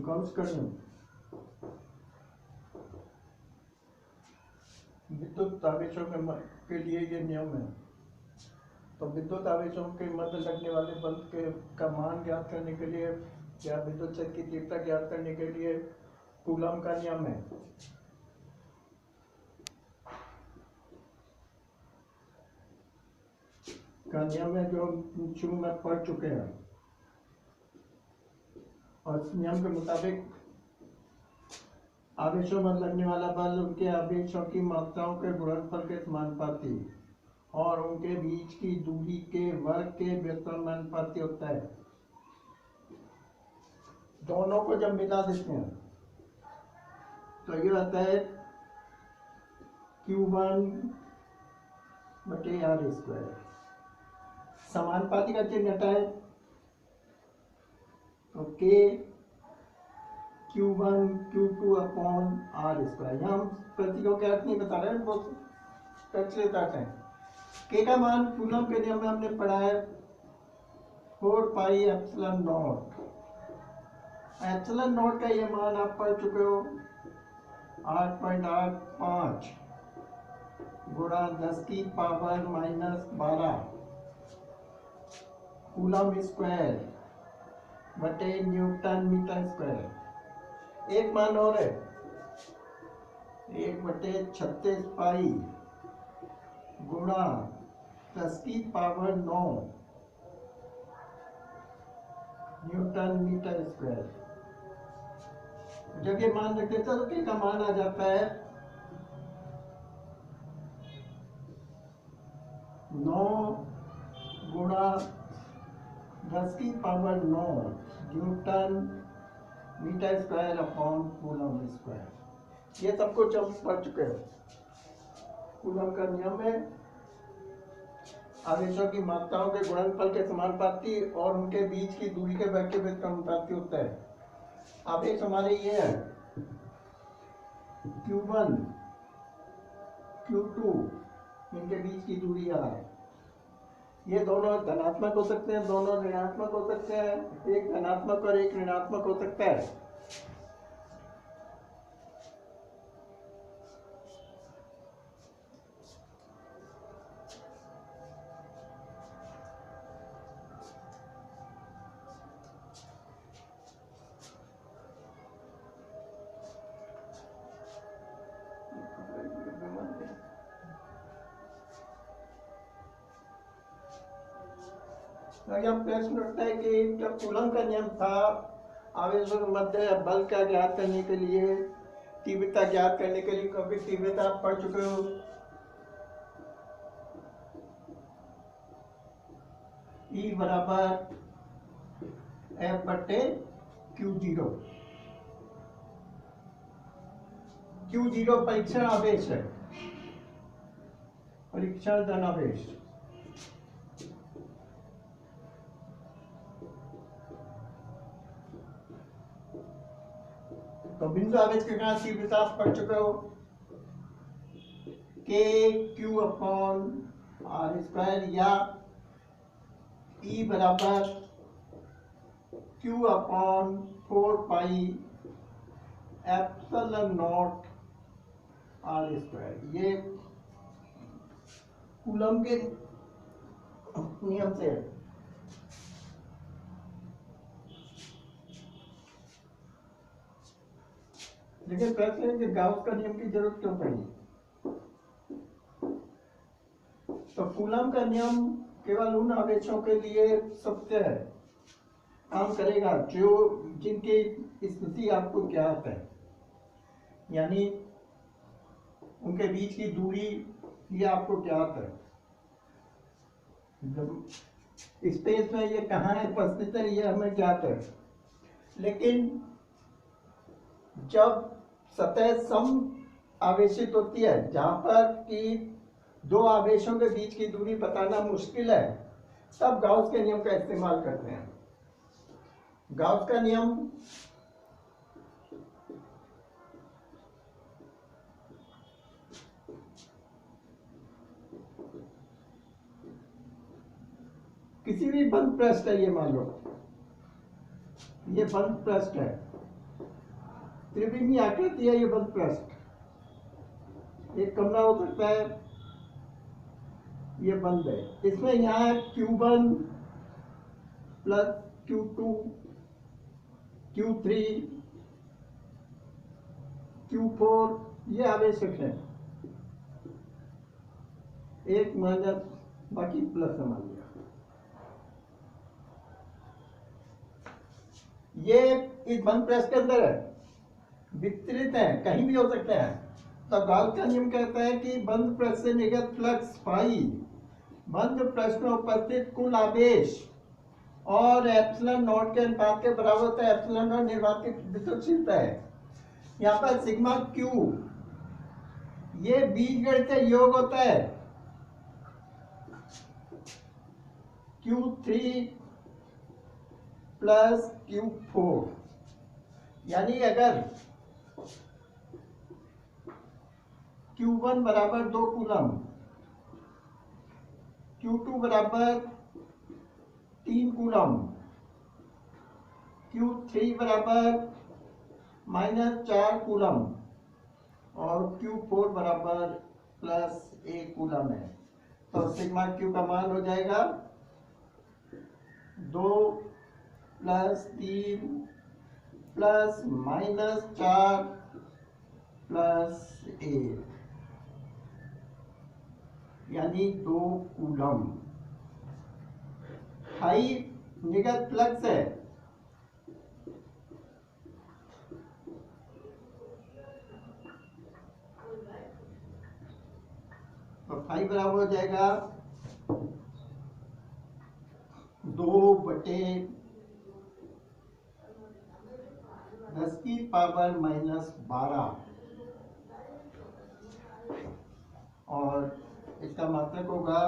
Gauss का नियम विद्युत आवेशों के लिए ये नियम है। तो विद्युत आवेशों के मध्य लगने वाले बल का मान ज्ञात करने के लिए या विद्युत क्षेत्र की तीव्रता ज्ञात करने के लिए कूलम का नियम है। नियम है जो शुरू में पढ़ चुके हैं। और इस नियम के मुताबिक आवेशों में लगने वाला बल उनके आवेशों की मात्राओं के गुणनफल के समानुपाती और उनके बीच की दूरी के वर्ग के व्युत्क्रमानुपाती होता है। दोनों को जब मिला देते हैं तो ये होता है Q1 बटे R स्क्वायर। समानुपाती का चिन्ह हटाए तो K Q1 Q2 upon R square. यहाँ हम प्रतीकों के अर्थ नहीं बता रहे हैं, बहुत टच लेते हैं। K का मान कूलम के नियम में हमने पढ़ा है 4 pi epsilon not. Epsilon not का ये मान आप पढ़ चुके हो 8.85 गुणा 10 की पावर -12 कूलम स्क्वायर बटे न्यूटन मीटर स्क्वायर। एक मान और है 1/36 पाई गुणा 10 की पावर 9 न्यूटन मीटर स्क्वायर। जब ये मान रखते हैं तो K का मान आ जाता है 9 गुणा 10 की power 9 newton metre square upon coulomb square. ये सब कुछ हम पढ़ चुके हैं। कूलम का नियम है आवेशों की मात्राओं के गुणनफल के समानुपाती और उनके बीच की दूरी के वर्ग के व्युत्क्रमानुपाती होता है। आवेश हमारे ये है Q1 Q2, इनके बीच की दूरी R। ये दोनों धनात्मक हो सकते हैं, दोनों ऋणात्मक हो सकते हैं, एक धनात्मक और एक ऋणात्मक हो सकता है। यह प्रश्न उठता है कि जब कूलम का नियम था आवेशों के मध्य बल का ज्ञात करने के लिए, तीव्रता ज्ञात करने के लिए, क्योंकि तीव्रता आप पढ़ चुके हो E बराबर F बटे Q0। Q0 परीक्षण आवेश है, परीक्षण धनावेश। तो बिंदु आवेश के कारण तीव्रता आप पढ़ चुके हो K Q upon R square या E बराबर Q upon 4 pi epsilon not R square. ये कूलम के नियम से है। लेकिन प्रश्न है कि गाउस का नियम की जरूरत क्यों पड़ी। तो कूलम का नियम केवल उन आवेशों के लिए सत्य है, काम करेगा जो जिनकी स्थिति आपको ज्ञात है, यानी उनके बीच की दूरी ये आपको ज्ञात है। जब स्पेस में ये कहाँ है उपस्थित है ये हमें ज्ञात है। लेकिन जब सतह सम आवेशित होती है, जहां पर कि दो आवेशों के बीच की दूरी बताना मुश्किल है, तब गाउस के नियम का इस्तेमाल करते हैं। गाउस का नियम किसी भी बंद पृष्ठ है, ये मान लो ये बंद पृष्ठ है त्रिविमीय आकृति है ये बंद पृष्ठ, एक कमरा हो सकता है, ये बंद है। इसमें यहाँ Q1 plus Q2 Q3 Q4 ये आवेशक है, एक माइनस बाकी प्लस मान लिया। ये इस बंद पृष्ठ के अंदर है, वितरित है, कहीं भी हो सकते हैं। तो गॉस का नियम कहता है कि बंद पृष्ठ से निर्गत फ्लक्स फाई बंद पृष्ठ में उपस्थित कुल आवेश और एप्सिलॉन नॉट के अनुपात के बराबर होता है। एप्सिलॉन नॉट निर्वातित विद्युतशीलता है। यहाँ पर सिग्मा क्यू ये बीजगणितीय योग होता है Q3 प्लस Q4, यानी अगर Q1 बराबर 2 कूलम, Q2 बराबर 3 कूलम, Q3 बराबर -4 कूलम और Q4 बराबर +1 कूलम है, तो सिग्मा Q का मान हो जाएगा 2 + 3 + -4 + 1, यानी 2 कूलम। हाई निगत फ्लक्स है, तो फाई बराबर हो जाएगा 2/10⁻⁻12 और इसका मात्रक होगा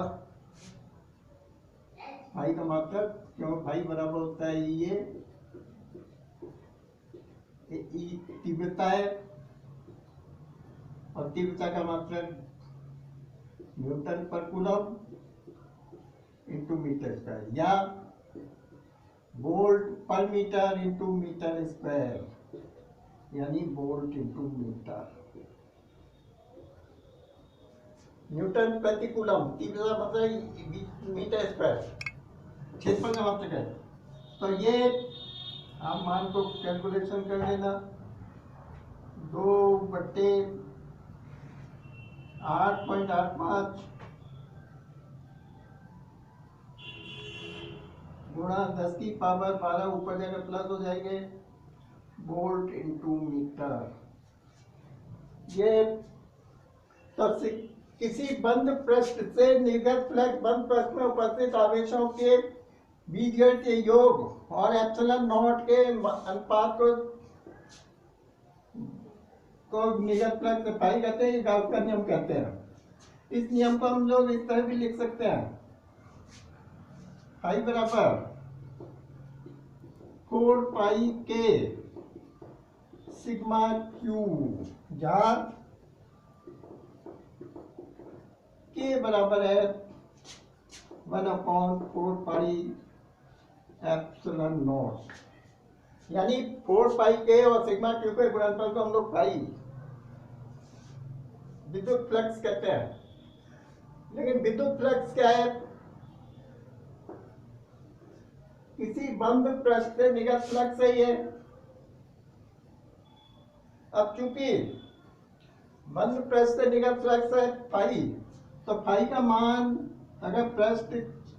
फाई का मात्रक, क्यों फाई बराबर होता है ये तीव्रता है और तीव्रता का मात्रक न्यूटन पर कूलम इंटू मीटर स्क्वायर या वोल्ट पर मीटर इंटू मीटर स्क्वायर, यानी वोल्ट इंटू मीटर। न्यूटन प्रति कूलम, तीव्रता मतलब मीटर स्क्वायर, क्षेत्रफल का मात्रक है। तो ये आप मान को कैलकुलेशन कर लेना, 2/8.85 गुणा 10⁻12 ऊपर जाकर प्लस हो जाएंगे वोल्ट इंटू मीटर। ये तो किसी बंद पृष्ठ से निर्गत फ्लक्स बंद पृष्ठ में उपस्थित आवेशों के बीजगणितीय योग और एप्सिलॉन नॉट के अनुपात को निर्गत फ्लक्स फाई कहते हैं, गॉस का नियम कहते हैं। इस नियम को हम लोग इस तरह भी लिख सकते हैं, फाई बराबर 4πk सिग्मा क्यू, जहां के बराबर है 1/4π एप्सिलॉन नॉट, यानी 4πk और सिग्मा क्यू के गुणनफल को हम लोग फाई विद्युत फ्लक्स कहते हैं। लेकिन विद्युत फ्लक्स क्या है? किसी बंद पृष्ठ से निर्गत फ्लक्स है ये। अब चूंकि बंद पृष्ठ से निर्गत फ्लक्स है फाई, तो फाई का मान अगर पृष्ठ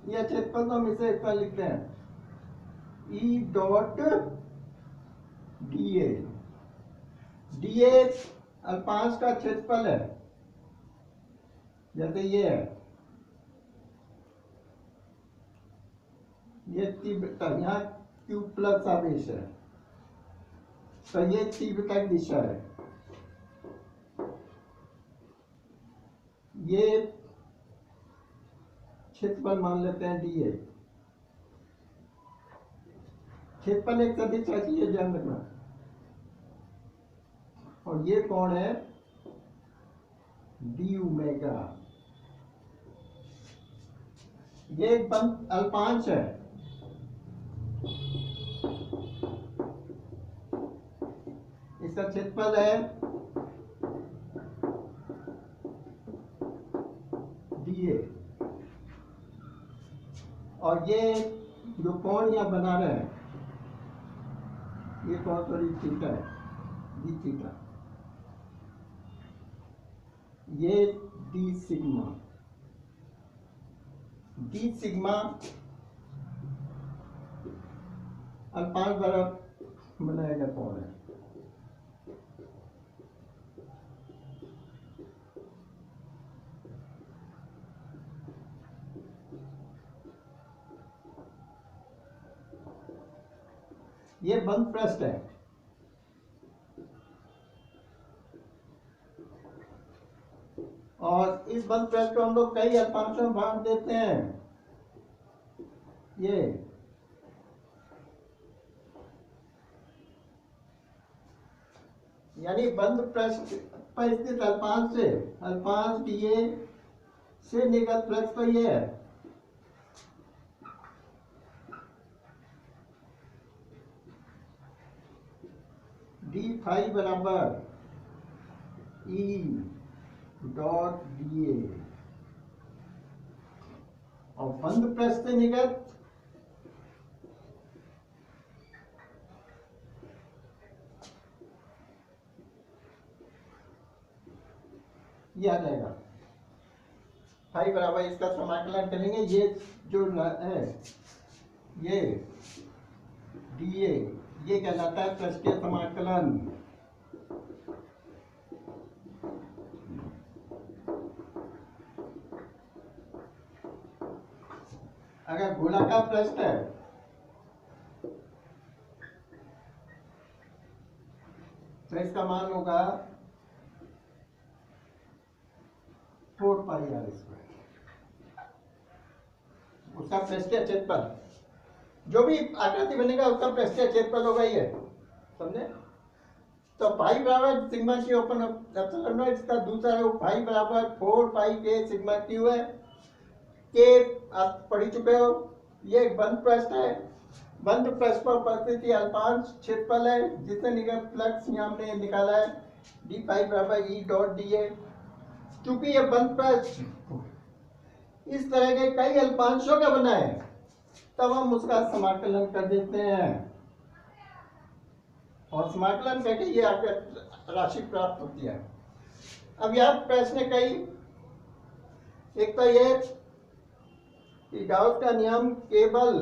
या क्षेत्रफल, तो हम इसे इस तरह लिखते हैं E डॉट dA। dA अल्पांश का क्षेत्रफल है, जैसे ये है, ये तीव्रता, यहाँ Q प्लस आवेश है, तो ये तीव्रता की दिशा है, ये क्षेत्रफल मान लेते हैं dA। क्षेत्रफल एक सदिश राशि है, ध्यान रखना। और ये कौन है? d omega. ये एक बंद अल्पांश है, इसका क्षेत्रफल है dA, और ये जो कोण यहाँ बना रहे हैं ये कौन सी थीटा है, डी थीटा, ये डी सिग्मा अल्पांश द्वारा बनाया गया कोण है। ये बंद पृष्ठ है, और इस बंद पृष्ठ को हम लोग कई अल्पांशों में बांट देते हैं। ये यानी बंद पृष्ठ पर स्थित अल्पांश dA से निर्गत फ्लक्स तो ये है, d फाई बराबर E डॉट dA, और बंद पृष्ठ से निर्गत ये आ जाएगा फाई बराबर, इसका समाकलन करेंगे, ये जो है ये dA ये कहलाता है पृष्ठीय समाकलन। अगर गोलाकार पृष्ठ है तो इसका मान होगा 4 पाई r स्क्वायर, उसका पृष्ठीय क्षेत्रफल, जो भी आकृति बनेगा उसका पृष्ठीय क्षेत्रफल होगा ये, समझे? तो पाई बराबर sigma T open epsilon not, इसका दूसरा है पाई बराबर 4 पाई के सिग्मा क्यू है, के आप पढ़ चुके हो। ये एक बंद पृष्ठ है, बंद पृष्ठ पर उपस्थित अल्पांश क्षेत्रफल है जिससे निर्गत फ्लक्स यहाँ हमने निकाला है डी पाई बराबर ई डॉट डी ए। क्योंकि ये बंद पृष्ठ इस तरह के कई अल्पांशों का बना है तब हम उसका समाकलन कर देते हैं, और समाकलन करके ये आपको राशि प्राप्त होती है। अब यह प्रश्न कई, एक तो ये कि गाउस का नियम केवल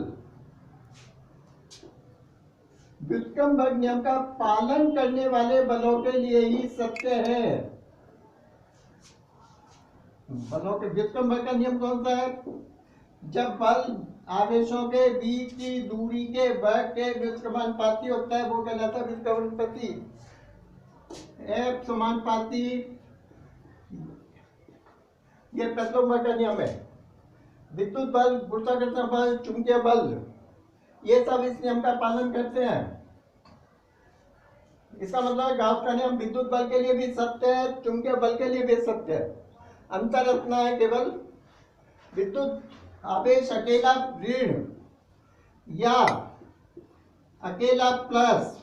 व्युत्क्रमबल नियम का पालन करने वाले बलों के लिए ही सत्य है। बलों के व्युत्क्रमबल का नियम कौन सा है? जब बल आवेशों के बीच की दूरी के वर्ग के व्युत्क्रमानुपाती होता है वो कहलाता है व्युत्क्रमानुपाती। F समानुपाती, ये प्रतिलोम का नियम है। विद्युत बल, गुरुत्वाकर्षण बल, चुंबकीय बल, ये सब इस नियम का पालन करते हैं। इसका मतलब गाउस का नियम विद्युत बल के लिए भी सत्य है, चुंबकीय बल के लिए भी सत्य है। अंतर इतना है केवल विद्युत आवेश अकेला ऋण या अकेला प्लस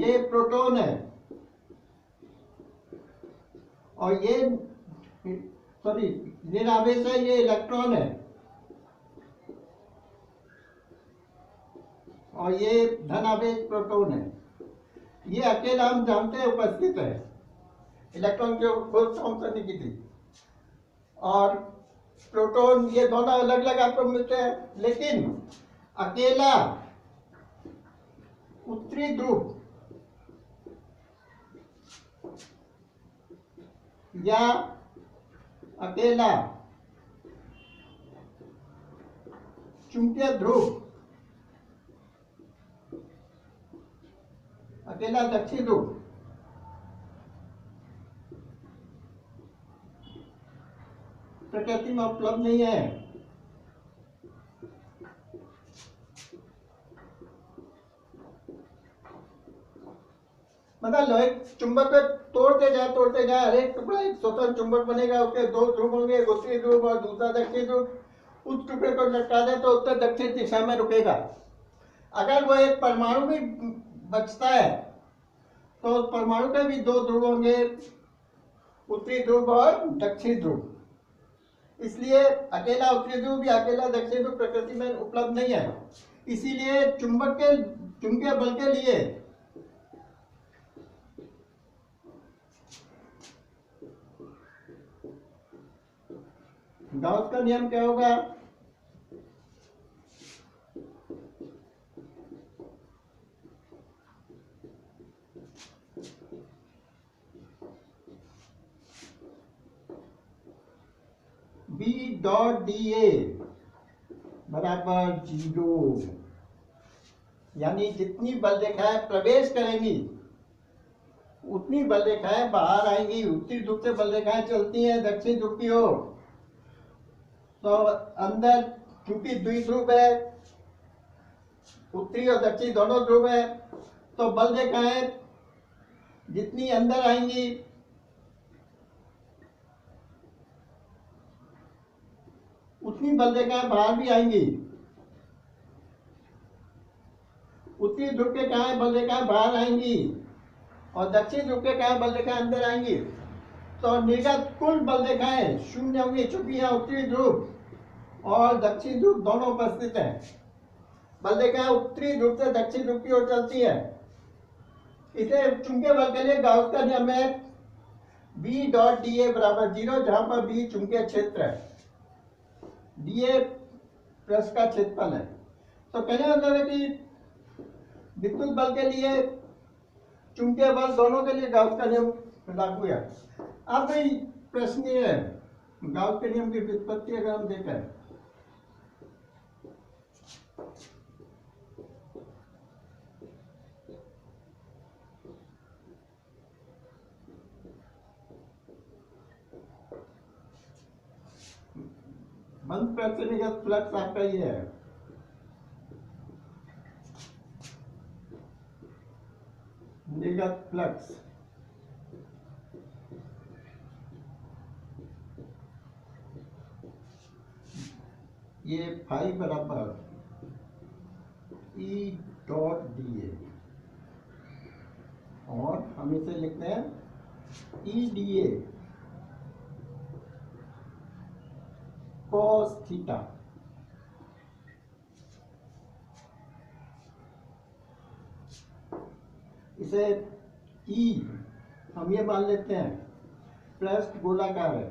ये प्रोटॉन है, और ये सॉरी ऋण आवेश है ये इलेक्ट्रॉन है, और ये धन आवेश प्रोटॉन है। ये अकेला हम जानते हैं उपस्थित है, इलेक्ट्रॉन की खोज थॉमसन की थी, और प्रोटॉन ये दोनों अलग अलग आपको मिलते हैं। लेकिन अकेला उत्तरी ध्रुव या अकेला चुंबकीय ध्रुव, अकेला दक्षिण ध्रुव, प्रकृति में उपलब्ध नहीं है। मतलब लोहे चुंबक पे तोड़ते जाए हर एक टुकड़ा एक स्वतंत्र चुंबक बनेगा, उसके दो ध्रुव होंगे, एक उत्तरी ध्रुव और दूसरा दक्षिण ध्रुव। उस टुकड़े को लटका दे तो उत्तर दक्षिण दिशा में रुकेगा। अगर वो एक परमाणु भी बचता है तो परमाणु के भी दो ध्रुव होंगे, उत्तरी ध्रुव और दक्षिणी ध्रुव। इसलिए अकेला उत्तरी ध्रुव या अकेला दक्षिणी ध्रुव प्रकृति में उपलब्ध नहीं है। इसीलिए चुंबकीय बल के लिए गाउस का नियम क्या होगा? B डॉट dA बराबर 0। यानी जितनी बल रेखाएं प्रवेश करेंगी उतनी बल रेखाएं बाहर आएंगी। उत्तरी ध्रुव से बल रेखाएं चलती हैं दक्षिण ध्रुव की ओर, तो अंदर चूंकि द्विध्रुव है, उत्तरी और दक्षिण दोनों ध्रुव है, तो बल रेखाएं जितनी अंदर आएंगी उतनी बल रेखाएं बाहर भी आएंगी। उत्तरी ध्रुव के कहा बल रेखाएं बाहर आएंगी और दक्षिण ध्रुव के कहा बल रेखाएं अंदर आएंगी, तो निर्गत कुल बल रेखाएं शून्य होंगी, चूंकि यहाँ उत्तरी ध्रुव और दक्षिण ध्रुव दोनों उपस्थित हैं। बल रेखाएं उत्तरी ध्रुव से दक्षिण ध्रुव की ओर चलती है। इसे चुंबकीय बल के लिए गाउस का नियम है B डॉट dA बराबर 0, जहां पर B चुंबकीय क्षेत्र है, dA पृष्ठ का क्षेत्रफल है। तो कहने का मतलब है कि विद्युत बल के लिए चुंबकीय बल दोनों के लिए गाउस का नियम लागू है। अब प्रश्न ये है, गाउस के नियम की व्युत्पत्ति अगर हम देखें, बंद पैर से निर्गत फ्लक्स आपका ये है, निर्गत फ्लक्स ये फाई बराबर E डॉट dA, और हम इसे लिखते हैं E dA cos थीटा। इसे E हम ये मान लेते हैं पृष्ठ गोलाकार है,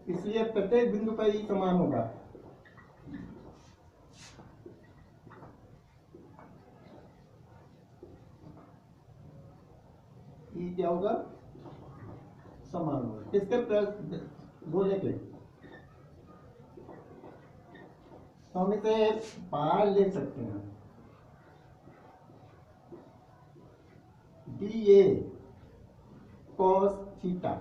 इसलिए प्रत्येक बिंदु पर E समान होगा। E क्या होगा? समान होगा किसके? पृष्ठ गोले के। तो हम इसे बाहर ले सकते हैं, dA cos थीटा,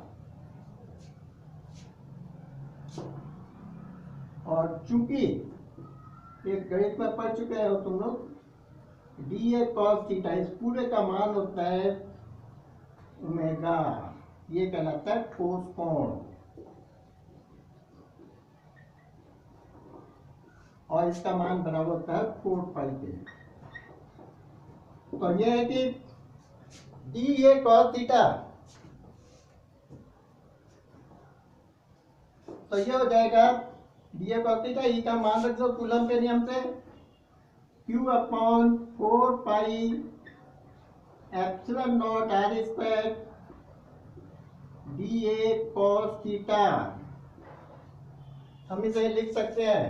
और चूंकि एक गणित में पढ़ चुके हो तुम लोग, dA cos थीटा इस पूरे का मान होता है ओमेगा, ये कहलाता है ठोस कोण, और इसका मान बराबर होता है 4 पाई के। तो यह है कि dA cos थीटा, तो ये हो जाएगा dA cos थीटा, E का मान रख दो कूलम के नियम से, Q upon 4 pi epsilon not R square dA cos theta. हम इसे लिख सकते हैं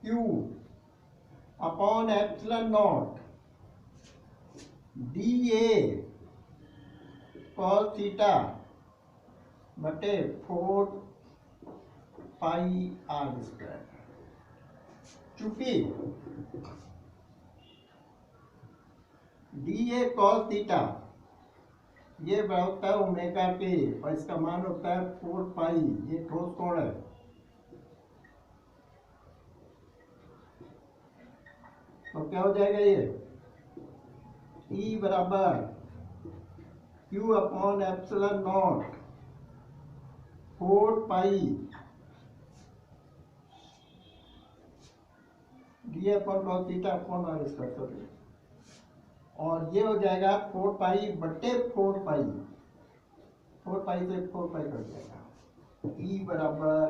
Q upon epsilon not dA cos theta बटे 4 पाई R स्क्वायर। चूंकि dA cos थीटा ये बड़ा होता है ओमेगा के, और इसका मान होता है 4 पाई, ये ठोस कोण है। तो क्या हो जाएगा ये? E बराबर Q अपॉन एप्सिलॉन नॉट 4 पाई ये अपन cos theta upon r square sorry, और ये हो जाएगा 4 पाई बटे 4 पाई, 4 पाई से 4 पाई कट जाएगा, E बराबर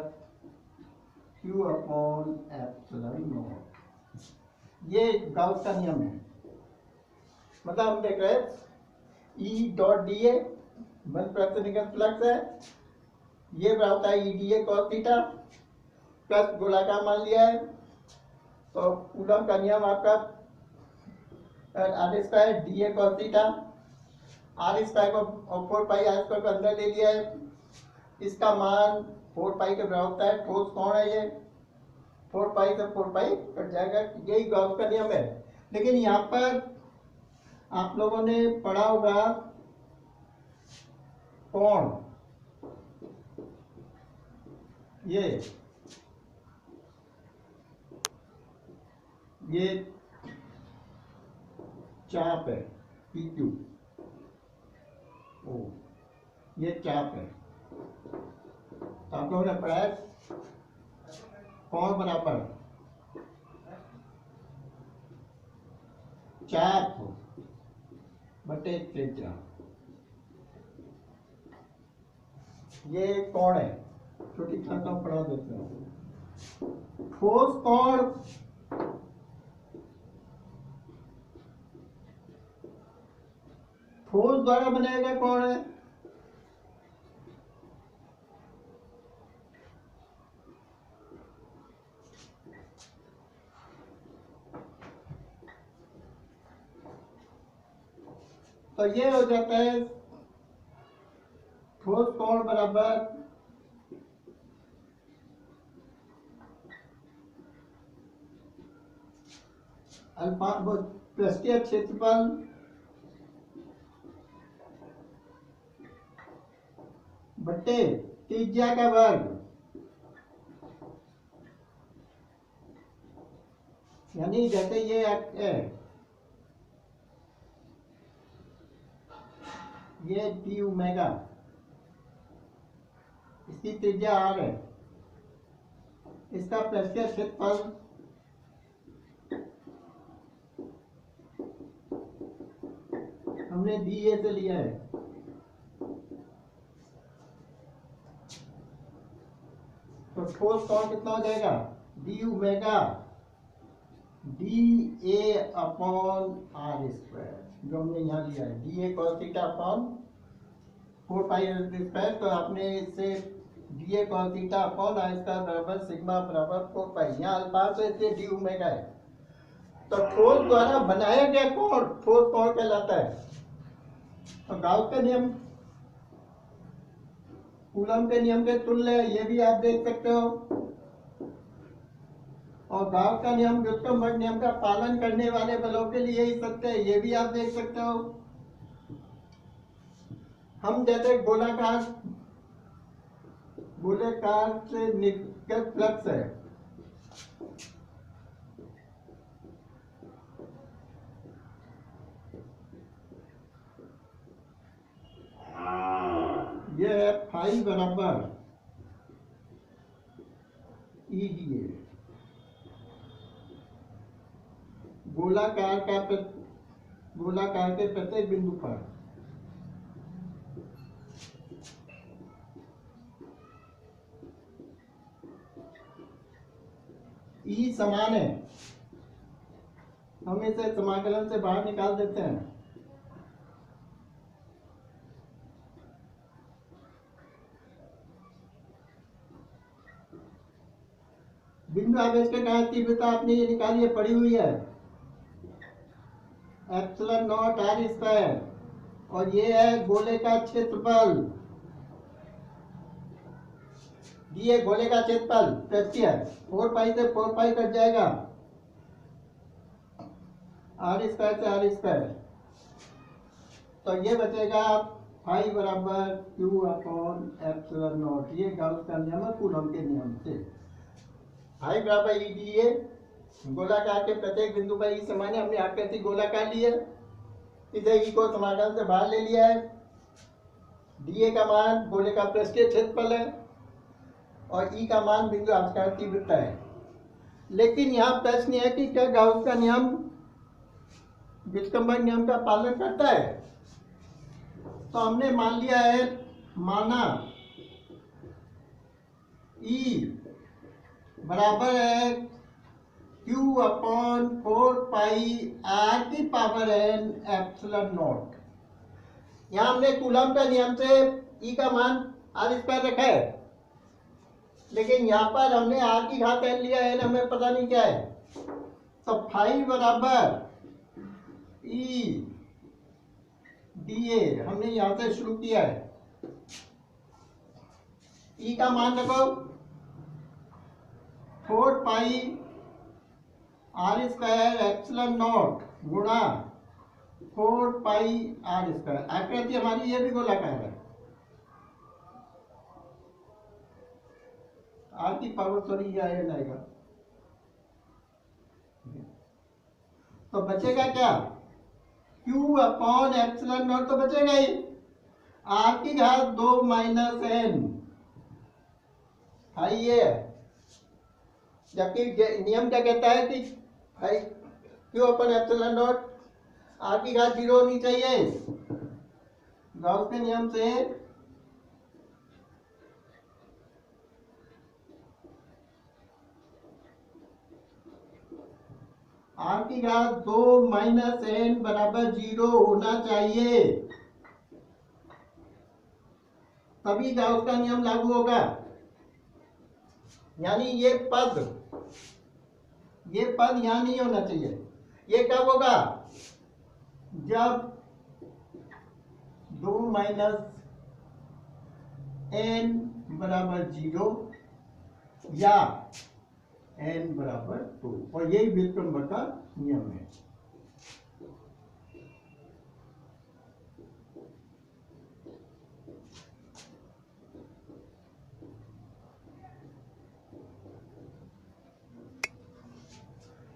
Q अपॉन एप्सिलॉन नॉट। ये गाउस का नियम है, मतलब हम देख रहे हैं E डॉट डी ए बंद प्रति निकट फ्लक्स है, ये बराबर है E D A cos theta plus गोलाकार मान लिया है, तो कूलम का नियम आपका R square D A cos theta, R square को 4 पाई आर स्क्वायर को अंदर ले लिया है, इसका मान 4 पाई के बराबर होता है, ठोस कोण है ये, 4 पाई से 4 पाई कट जाएगा, यही गॉस का नियम है। लेकिन यहाँ पर आप लोगों ने पढ़ा होगा कोण, ये चाप है पी क्यू, ओ ये चाप है, तो आप लोगों ने पढ़ा है कोण बराबर चाप बटे त्रिज्या, ये कोण है, छोटी क्लास में पढ़ा देते हैं। ठोस कोण ठोस द्वारा बनाया गया कोण है, तो ये हो जाता है ठोस कोण बराबर अल्फा पृष्ठीय क्षेत्रफल बटे त्रिज्या का वर्ग, यानी जैसे ये है, ये डी ओमेगा, इसकी त्रिज्या r है, इसका पृष्ठीय क्षेत्रफल हमने डी ए से लिया है, तो ठोस कोण कितना हो जाएगा D omega D A upon R square, जो हमने यहाँ लिया है D A cos theta upon 4 pi R square, तो आपने इससे D A cos theta upon R square बराबर सिग्मा बराबर 4 पाई, यहाँ अल्फा तो इसलिए डी ओमेगा है, तो ठोस द्वारा बनाया गया कोण ठोस कोण कहलाता है। तो गाउस का नियम कूलम के नियम के तुल्य है, ये भी आप देख सकते हो, और गाउस का नियम व्युत्क्रम बल नियम का पालन करने वाले बलों के लिए ही सत्य है, ये भी आप देख सकते हो। हम जैसे गोलाकार से निकल फ्लक्स है, ये है फाई बराबर ई डी ए, गोलाकार के प्रत्येक बिंदु पर ई समान है, हम इसे समाकलन से बाहर निकाल देते हैं, बिंदु आवेश के कारण तीव्रता आपने ये निकाली है, पड़ी हुई है एप्सिलॉन नॉट आर स्क्वायर, और ये है गोले का क्षेत्रफल, ये गोले का क्षेत्रफल पृष्ठीय 4 पाई से 4 पाई कट जाएगा, आर स्क्वायर से आर स्क्वायर, तो ये बचेगा फाई बराबर क्यू अपॉन एप्सिलॉन नॉट, ये गाउस का नियम है कूलम के नियम से। फाई बराबर ई डी ए, गोलाकार के प्रत्येक बिंदु पर ई समान है, हमने आकृति गोलाकार ली है, इसे ई को समाकलन से बाहर ले लिया है, डी ए का मान गोले का पृष्ठीय क्षेत्रफल है और ई का मान बिंदु आविष्कार तीव्रता है। लेकिन यहाँ प्रश्न है कि क्या गाउस का नियम विस्कम्बर्ग नियम का पालन करता है। तो हमने मान लिया है, माना E बराबर है Q upon 4 pi r⁴n epsilon not. यहाँ हमने कूलम का नियम से E का मान r² रखा है, लेकिन यहाँ पर हमने r⁴n लिया है, हमें पता नहीं क्या है। तो फाई बराबर E dA हमने यहाँ से शुरू किया है। E का मान रखो 4 पाई r² एप्सिलॉन नॉट गुणा 4 पाई r²। आकृति हमारी ये भी गोलाकार है, r की पावर सॉरी ये आएगा। तो बचेगा क्या, Q अपॉन एप्सिलॉन नॉट तो बचेगा ही, r⁴ माइनस n भाई ये है। जबकि नियम क्या कहता है कि भाई Q upon epsilon not r⁴ 0 होनी चाहिए। गॉस के नियम से r⁴ माइनस n बराबर 0 होना चाहिए, तभी गाउस का नियम लागू होगा। यानी ये पद यहां नहीं होना चाहिए। ये कब होगा, जब 2 माइनस n बराबर 0 या n बराबर 2, और यही विस्कम्बर्ग का नियम है।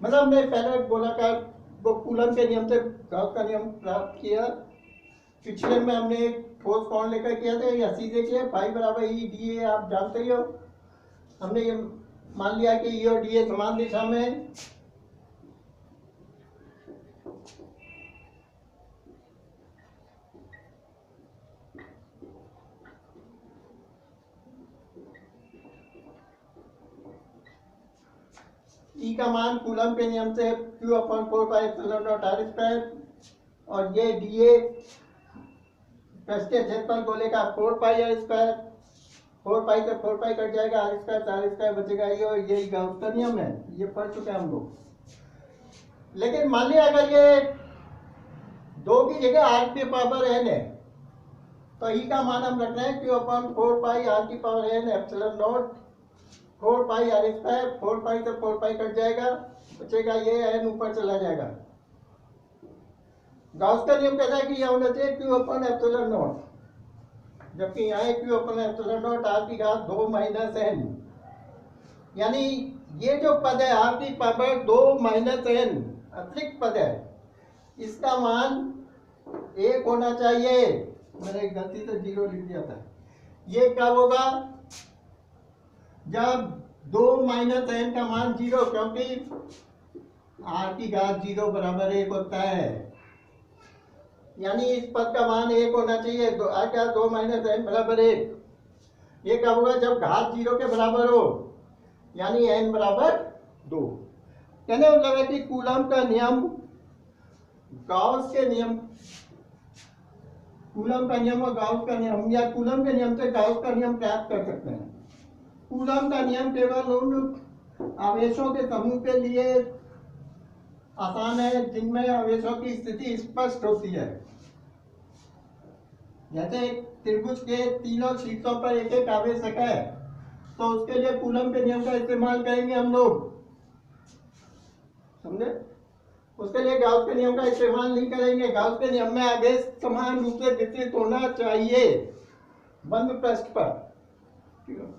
मतलब हमने पहले गोलाकार वो कूलम के नियम से गाउस का नियम प्राप्त किया। पिछले में हमने एक ठोस कोण लेकर किया था, या सीधे किया। फाई बराबर E dA आप जानते ही हो। हमने ये मान लिया कि E और dA समान दिशा में है। E का मान कूलम के नियम से Q upon 4 pi epsilon not r², और ये dA पृष्ठीय क्षेत्रफल गोले का 4 पाई r²। 4 पाई से 4 पाई कट जाएगा, r² बचेगा ये, और यही गाउस का नियम है। ये पढ़ चुके हैं हम लोग। लेकिन मान लिया अगर ये 2 की जगह r⁴n है, तो E का मान हम रख रहे हैं Q upon 4 pi r⁴n epsilon not 4 pi r²। 4 पाई से 4 पाई कट जाएगा, बचेगा ये, n ऊपर चला जाएगा। गाउस का नियम कहता है कि यह होना चाहिए Q अपॉन एप्सिलॉन नॉट, जबकि यहाँ है Q upon epsilon not r⁴ minus n। यानी ये जो पद है r⁴ माइनस n अतिरिक्त पद है, इसका मान 1 होना चाहिए। मैंने गलती से 0 लिख दिया था। ये कब होगा, जब 2 माइनस n का मान 0, क्योंकि r⁴ 0 बराबर 1 होता है। यानी इस पद का मान 1 होना चाहिए। r⁴ 2 माइनस n बराबर 1। ये कब होगा, जब घात 0 के बराबर हो, यानी n बराबर 2। कहने मतलब है कि कूलम का नियम गाउस के नियम, कूलम का नियम और गाउस का नियम, या कूलम के नियम से गाउस का नियम प्राप्त कर सकते हैं। कूलम का नियम केवल उन आवेशों के समूह के लिए आसान है जिनमें आवेशों की स्थिति स्पष्ट होती है। जैसे एक त्रिभुज के तीनों शीर्षों पर एक एक आवेशक है, तो उसके लिए कूलम के नियम का इस्तेमाल करेंगे हम लोग, समझे। उसके लिए गाउस के नियम का इस्तेमाल नहीं करेंगे। गाउस के नियम में आवेश समान रूप से वितरित होना चाहिए बंद पृष्ठ पर, ठीक है।